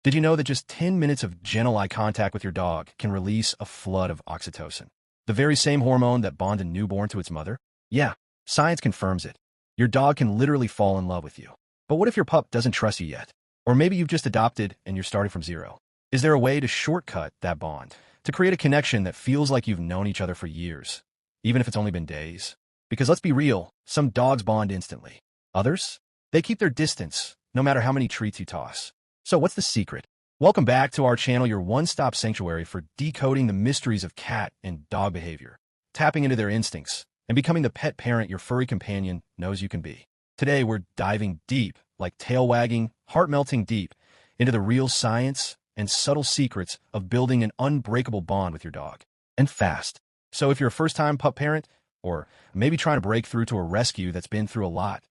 Did you know that just 10 minutes of gentle eye contact with your dog can release a flood of oxytocin? The very same hormone that bonds a newborn to its mother? Yeah, science confirms it. Your dog can literally fall in love with you. But what if your pup doesn't trust you yet? Or maybe you've just adopted and you're starting from zero. Is there a way to shortcut that bond, to create a connection that feels like you've known each other for years, even if it's only been days? Because let's be real, some dogs bond instantly. Others? They keep their distance, no matter how many treats you toss. So what's the secret? Welcome back to our channel, your one-stop sanctuary for decoding the mysteries of cat and dog behavior, tapping into their instincts, and becoming the pet parent your furry companion knows you can be. Today, we're diving deep, like tail-wagging, heart-melting deep, into the real science and subtle secrets of building an unbreakable bond with your dog. And fast. So if you're a first-time pup parent, or maybe trying to break through to a rescue that's been through a lot,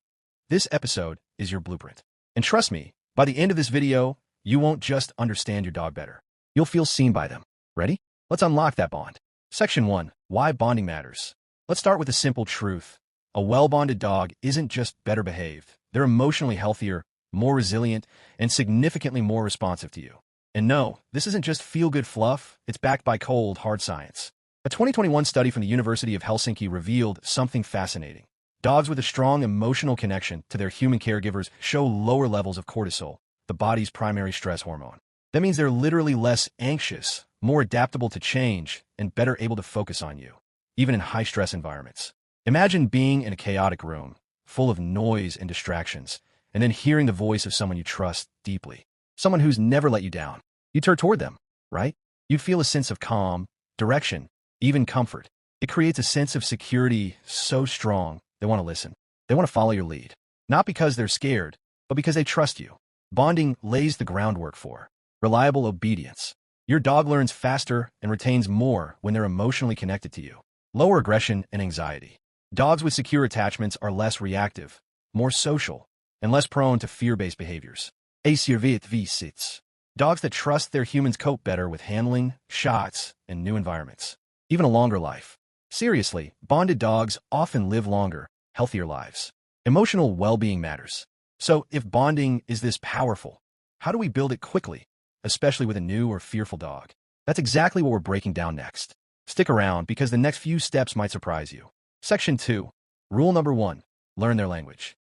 this episode is your blueprint. And trust me, by the end of this video, you won't just understand your dog better. You'll feel seen by them. Ready? Let's unlock that bond. Section 1. Why bonding matters. Let's start with a simple truth. A well-bonded dog isn't just better behaved. They're emotionally healthier, more resilient, and significantly more responsive to you. And no, this isn't just feel-good fluff. It's backed by cold, hard science. A 2021 study from the University of Helsinki revealed something fascinating. Dogs with a strong emotional connection to their human caregivers show lower levels of cortisol, the body's primary stress hormone. That means they're literally less anxious, more adaptable to change, and better able to focus on you, even in high-stress environments. Imagine being in a chaotic room, full of noise and distractions, and then hearing the voice of someone you trust deeply, someone who's never let you down. You turn toward them, right? You feel a sense of calm, direction, even comfort. It creates a sense of security so strong they want to listen. They want to follow your lead. Not because they're scared, but because they trust you. Bonding lays the groundwork for reliable obedience. Your dog learns faster and retains more when they're emotionally connected to you. Lower aggression and anxiety. Dogs with secure attachments are less reactive, more social, and less prone to fear-based behaviors. Visits. Dogs that trust their humans cope better with handling, shots, and new environments. Even a longer life. Seriously, bonded dogs often live longer, healthier lives. Emotional well-being matters. So, if bonding is this powerful, how do we build it quickly, especially with a new or fearful dog? That's exactly what we're breaking down next. Stick around because the next few steps might surprise you. Section 2. Rule number 1. Learn their language.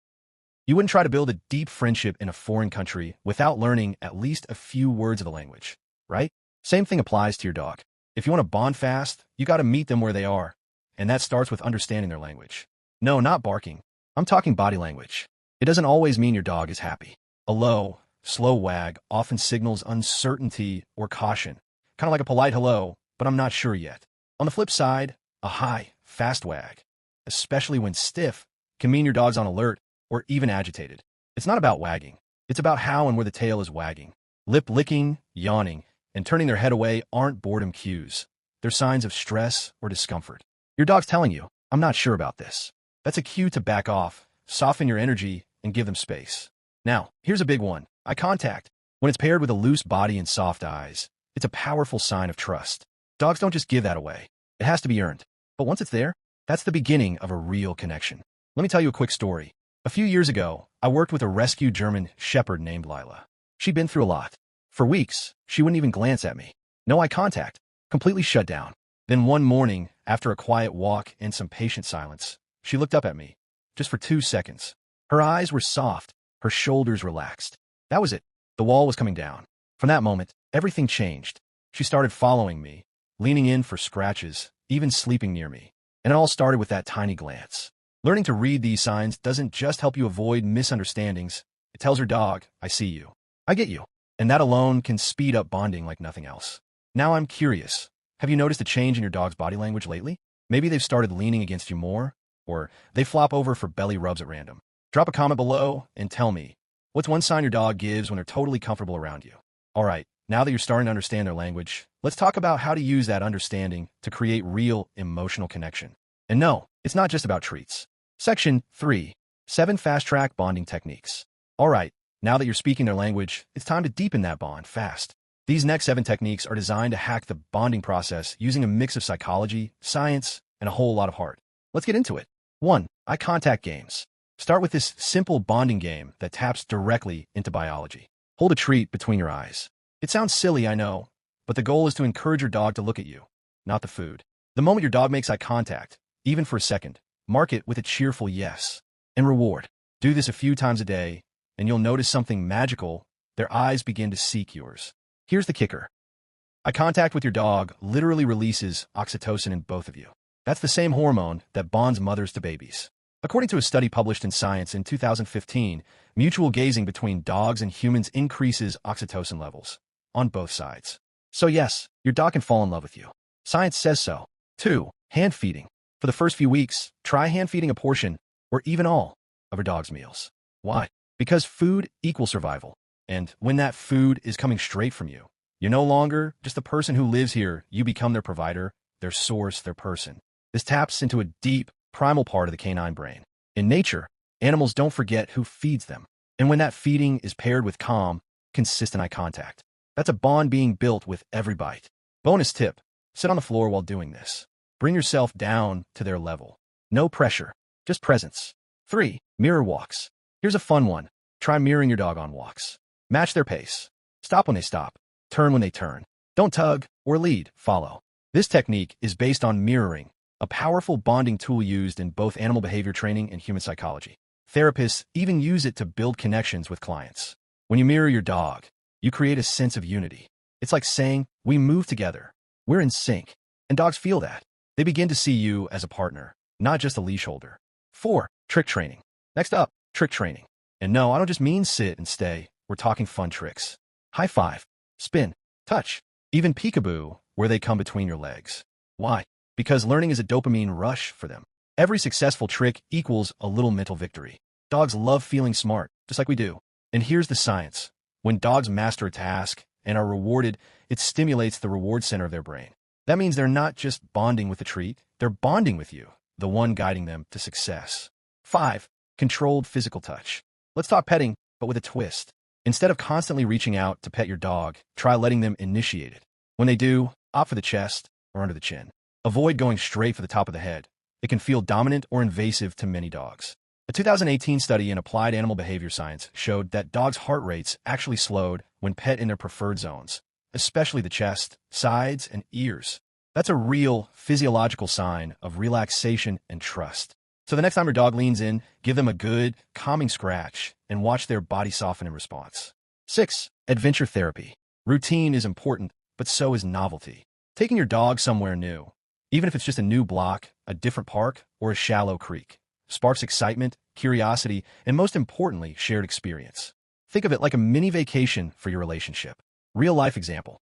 You wouldn't try to build a deep friendship in a foreign country without learning at least a few words of the language, right? Same thing applies to your dog. If you want to bond fast, you got to meet them where they are, and that starts with understanding their language. No, not barking. I'm talking body language. It doesn't always mean your dog is happy. A low, slow wag often signals uncertainty or caution, kind of like a polite hello, but I'm not sure yet. On the flip side, a high, fast wag, especially when stiff, can mean your dog's on alert or even agitated. It's not about wagging. It's about how and where the tail is wagging. Lip licking, yawning, and turning their head away aren't boredom cues. They're signs of stress or discomfort. Your dog's telling you, I'm not sure about this. That's a cue to back off, soften your energy, and give them space. Now, here's a big one. Eye contact. When it's paired with a loose body and soft eyes, it's a powerful sign of trust. Dogs don't just give that away. It has to be earned. But once it's there, that's the beginning of a real connection. Let me tell you a quick story. A few years ago, I worked with a rescued German shepherd named Lila. She'd been through a lot. For weeks, she wouldn't even glance at me. No eye contact. Completely shut down. Then one morning, after a quiet walk and some patient silence, she looked up at me, just for 2 seconds. Her eyes were soft, her shoulders relaxed. That was it. The wall was coming down. From that moment, everything changed. She started following me, leaning in for scratches, even sleeping near me. And it all started with that tiny glance. Learning to read these signs doesn't just help you avoid misunderstandings. It tells your dog, I see you. I get you. And that alone can speed up bonding like nothing else. Now I'm curious. Have you noticed a change in your dog's body language lately? Maybe they've started leaning against you more, or they flop over for belly rubs at random. Drop a comment below and tell me, what's one sign your dog gives when they're totally comfortable around you? All right, now that you're starting to understand their language, let's talk about how to use that understanding to create real emotional connection. And no, it's not just about treats. Section 3. 7 fast-track bonding techniques. All right, now that you're speaking their language, it's time to deepen that bond fast. These next 7 techniques are designed to hack the bonding process using a mix of psychology, science, and a whole lot of heart. Let's get into it. 1. Eye contact games. Start with this simple bonding game that taps directly into biology. Hold a treat between your eyes. It sounds silly, I know, but the goal is to encourage your dog to look at you, not the food. The moment your dog makes eye contact, even for a second, mark it with a cheerful yes. And reward. Do this a few times a day, and you'll notice something magical. Their eyes begin to seek yours. Here's the kicker. Eye contact with your dog literally releases oxytocin in both of you. That's the same hormone that bonds mothers to babies. According to a study published in Science in 2015, mutual gazing between dogs and humans increases oxytocin levels on both sides. So yes, your dog can fall in love with you. Science says so. 2. Hand feeding. For the first few weeks, try hand feeding a portion or even all of your dog's meals. Why? Because food equals survival. And when that food is coming straight from you, you're no longer just the person who lives here. You become their provider, their source, their person. This taps into a deep, primal part of the canine brain. In nature, animals don't forget who feeds them. And when that feeding is paired with calm, consistent eye contact, that's a bond being built with every bite. Bonus tip, sit on the floor while doing this. Bring yourself down to their level. No pressure, just presence. 3. Mirror walks. Here's a fun one. Try mirroring your dog on walks. Match their pace. Stop when they stop. Turn when they turn. Don't tug or lead, follow. This technique is based on mirroring, a powerful bonding tool used in both animal behavior training and human psychology. Therapists even use it to build connections with clients. When you mirror your dog, you create a sense of unity. It's like saying, we move together. We're in sync. And dogs feel that. They begin to see you as a partner, not just a leash holder. 4. Trick training. Next up, trick training. And no, I don't just mean sit and stay. We're talking fun tricks. High five, spin, touch, even peekaboo, where they come between your legs. Why? Because learning is a dopamine rush for them. Every successful trick equals a little mental victory. Dogs love feeling smart, just like we do. And here's the science. When dogs master a task and are rewarded, it stimulates the reward center of their brain. That means they're not just bonding with the treat, they're bonding with you, the one guiding them to success. 5. Controlled physical touch. Let's talk petting, but with a twist. Instead of constantly reaching out to pet your dog, try letting them initiate it. When they do, opt for the chest or under the chin. Avoid going straight for the top of the head. It can feel dominant or invasive to many dogs. A 2018 study in Applied Animal Behavior Science showed that dogs' heart rates actually slowed when pet in their preferred zones, especially the chest, sides, and ears. That's a real physiological sign of relaxation and trust. So the next time your dog leans in, give them a good, calming scratch and watch their body soften in response. 6. Adventure therapy. Routine is important, but so is novelty. Taking your dog somewhere new, even if it's just a new block, a different park, or a shallow creek, sparks excitement, curiosity, and most importantly, shared experience. Think of it like a mini vacation for your relationship. Real-life example.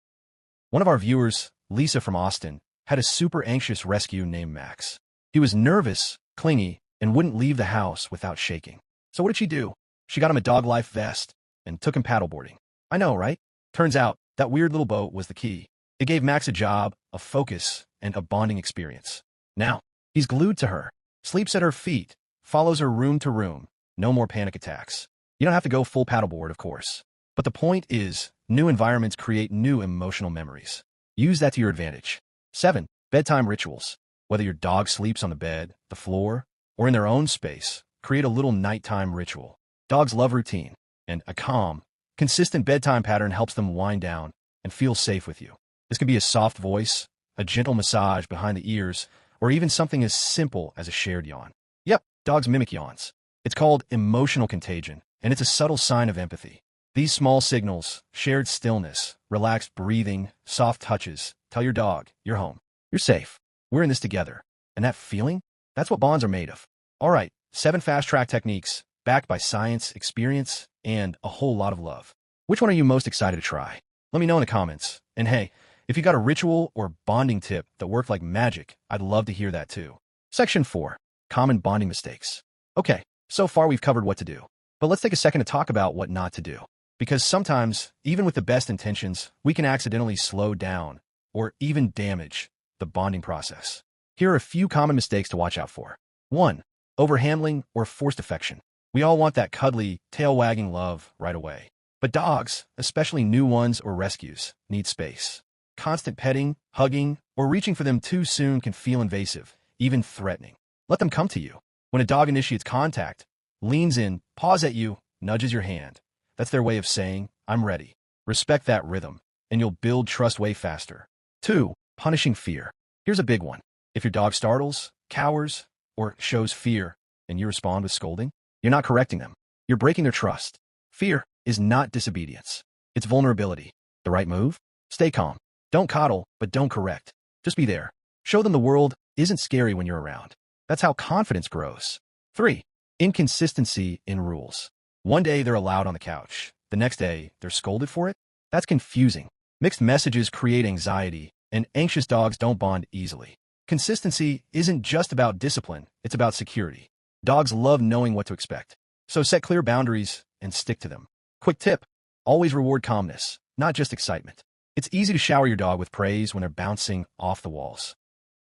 One of our viewers, Lisa from Austin, had a super anxious rescue named Max. He was nervous, clingy, and wouldn't leave the house without shaking. So what did she do? She got him a dog life vest and took him paddleboarding. I know, right? Turns out that weird little boat was the key. It gave Max a job, a focus, and a bonding experience. Now, he's glued to her, sleeps at her feet, follows her room to room. No more panic attacks. You don't have to go full paddleboard, of course. But the point is, new environments create new emotional memories. Use that to your advantage. 7. Bedtime rituals. Whether your dog sleeps on the bed, the floor, or in their own space, create a little nighttime ritual. Dogs love routine, and a calm, consistent bedtime pattern helps them wind down and feel safe with you. This could be a soft voice, a gentle massage behind the ears, or even something as simple as a shared yawn. Yep, dogs mimic yawns. It's called emotional contagion, and it's a subtle sign of empathy. These small signals, shared stillness, relaxed breathing, soft touches, tell your dog, you're home. You're safe. We're in this together. And that feeling? That's what bonds are made of. All right, 7 fast-track techniques, backed by science, experience, and a whole lot of love. Which one are you most excited to try? Let me know in the comments. And hey, if you got a ritual or bonding tip that worked like magic, I'd love to hear that too. Section 4. Common bonding mistakes. Okay, so far we've covered what to do. But let's take a second to talk about what not to do. Because sometimes, even with the best intentions, we can accidentally slow down or even damage the bonding process. Here are a few common mistakes to watch out for. 1. Overhandling or forced affection. We all want that cuddly, tail-wagging love right away. But dogs, especially new ones or rescues, need space. Constant petting, hugging, or reaching for them too soon can feel invasive, even threatening. Let them come to you. When a dog initiates contact, leans in, paws at you, nudges your hand, that's their way of saying, I'm ready. Respect that rhythm. and you'll build trust way faster. 2. Punishing fear. Here's a big one. If your dog startles, cowers, or shows fear, and you respond with scolding, you're not correcting them. You're breaking their trust. Fear is not disobedience. It's vulnerability. The right move? Stay calm. Don't coddle, but don't correct. Just be there. Show them the world isn't scary when you're around. That's how confidence grows. 3. Inconsistency in rules. One day they're allowed on the couch. The next day they're scolded for it? That's confusing. Mixed messages create anxiety, and anxious dogs don't bond easily. Consistency isn't just about discipline, it's about security. Dogs love knowing what to expect. So set clear boundaries and stick to them. Quick tip: always reward calmness, not just excitement. It's easy to shower your dog with praise when they're bouncing off the walls.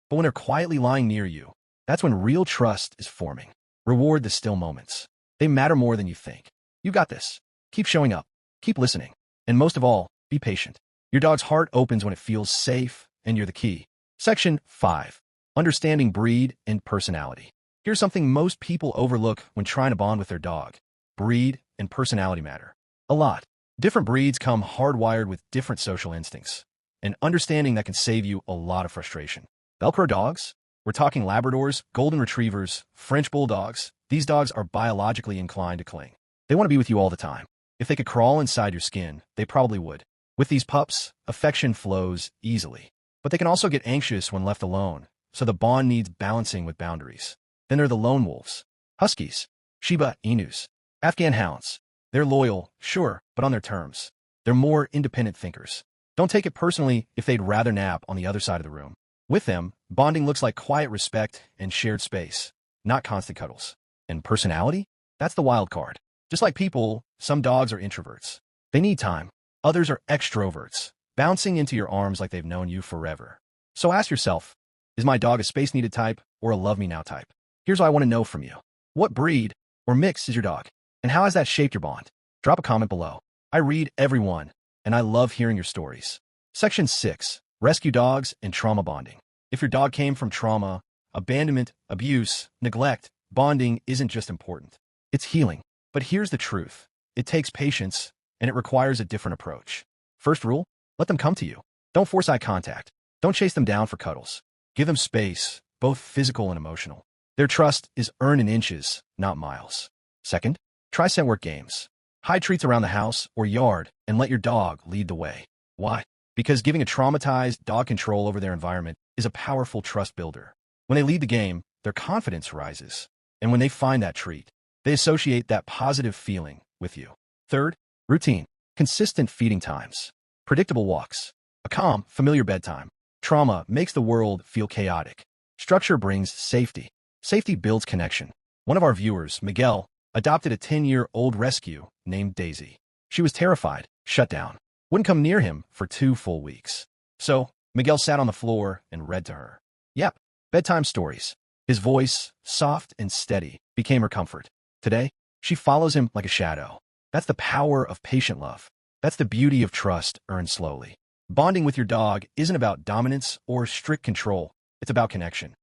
But when they're quietly lying near you, that's when real trust is forming. Reward the still moments. They matter more than you think. You got this. Keep showing up. Keep listening. And most of all, be patient. Your dog's heart opens when it feels safe, and you're the key. Section 5. Understanding breed and personality. Here's something most people overlook when trying to bond with their dog. Breed and personality matter a lot. Different breeds come hardwired with different social instincts, and understanding that can save you a lot of frustration. Velcro dogs? We're talking Labradors, Golden Retrievers, French Bulldogs. These dogs are biologically inclined to cling. They want to be with you all the time. If they could crawl inside your skin, they probably would. With these pups, affection flows easily. But they can also get anxious when left alone, so the bond needs balancing with boundaries. Then there are the lone wolves. Huskies, Shiba Inus, Afghan hounds. They're loyal, sure, but on their terms. They're more independent thinkers. Don't take it personally if they'd rather nap on the other side of the room. With them, bonding looks like quiet respect and shared space, not constant cuddles. And personality? That's the wild card. Just like people, some dogs are introverts. They need time. Others are extroverts, bouncing into your arms like they've known you forever. So ask yourself, is my dog a space-needed type or a love-me-now type? Here's what I want to know from you. What breed or mix is your dog? And how has that shaped your bond? Drop a comment below. I read every one, and I love hearing your stories. Section 6. Rescue dogs and trauma bonding. If your dog came from trauma, abandonment, abuse, neglect, bonding isn't just important. It's healing. But here's the truth. It takes patience, and it requires a different approach. First rule, let them come to you. Don't force eye contact. Don't chase them down for cuddles. Give them space, both physical and emotional. Their trust is earned in inches, not miles. Second, try scent work games. Hide treats around the house or yard and let your dog lead the way. Why? Because giving a traumatized dog control over their environment is a powerful trust builder. When they lead the game, their confidence rises. And when they find that treat, they associate that positive feeling with you. Third, routine. Consistent feeding times. Predictable walks. A calm, familiar bedtime. Trauma makes the world feel chaotic. Structure brings safety. Safety builds connection. One of our viewers, Miguel, adopted a 10-year-old rescue named Daisy. She was terrified, shut down, wouldn't come near him for 2 full weeks. So, Miguel sat on the floor and read to her. Yep, bedtime stories. His voice, soft and steady, became her comfort. Today, she follows him like a shadow. That's the power of patient love. That's the beauty of trust earned slowly. Bonding with your dog isn't about dominance or strict control. It's about connection.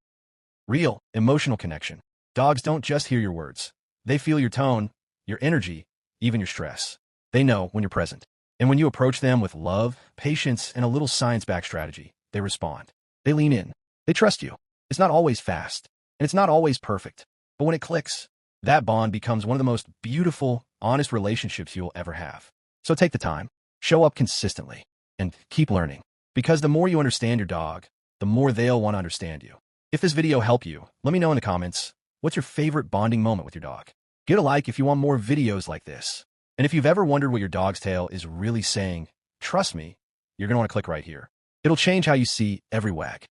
Real, emotional connection. Dogs don't just hear your words. They feel your tone, your energy, even your stress. They know when you're present. And when you approach them with love, patience, and a little science-backed strategy, they respond. They lean in. They trust you. It's not always fast, and it's not always perfect. But when it clicks, that bond becomes one of the most beautiful, honest relationships you'll ever have. So take the time, show up consistently, and keep learning. Because the more you understand your dog, the more they'll want to understand you. If this video helped you, let me know in the comments, what's your favorite bonding moment with your dog? Give it a like if you want more videos like this. And if you've ever wondered what your dog's tail is really saying, trust me, you're going to want to click right here. It'll change how you see every wag.